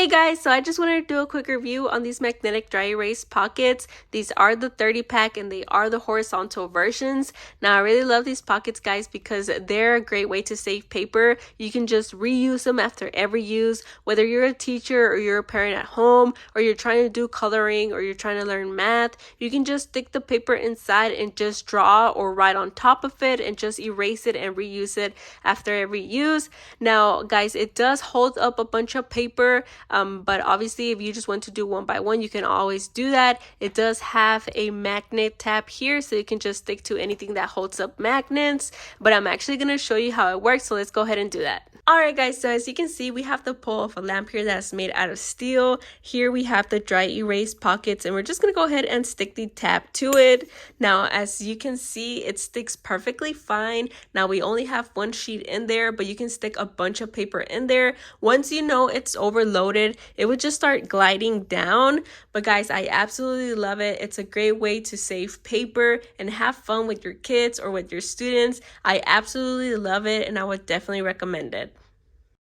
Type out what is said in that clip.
Hey guys, so I just wanted to do a quick review on these magnetic dry erase pockets. These are the 30 pack and they are the horizontal versions. Now I really love these pockets, guys, because they're a great way to save paper. You can just reuse them after every use, whether you're a teacher or you're a parent at home, or you're trying to do coloring or you're trying to learn math. You can just stick the paper inside and just draw or write on top of it and just erase it and reuse it after every use. Now guys, it does hold up a bunch of paper. But obviously if you just want to do one by one, you can always do that. It does have a magnet tab here, so you can just stick to anything that holds up magnets, but I'm actually going to show you how it works, so let's go ahead and do that. Alright guys, so as you can see, we have the pole of a lamp here that's made out of steel. Here we have the dry erase pockets, and we're just going to go ahead and stick the tab to it. Now as you can see, it sticks perfectly fine. Now we only have one sheet in there, but you can stick a bunch of paper in there. Once you know it's overloaded, it would just start gliding down. But guys, I absolutely love it. It's a great way to save paper and have fun with your kids or with your students. I absolutely love it, and I would definitely recommend it.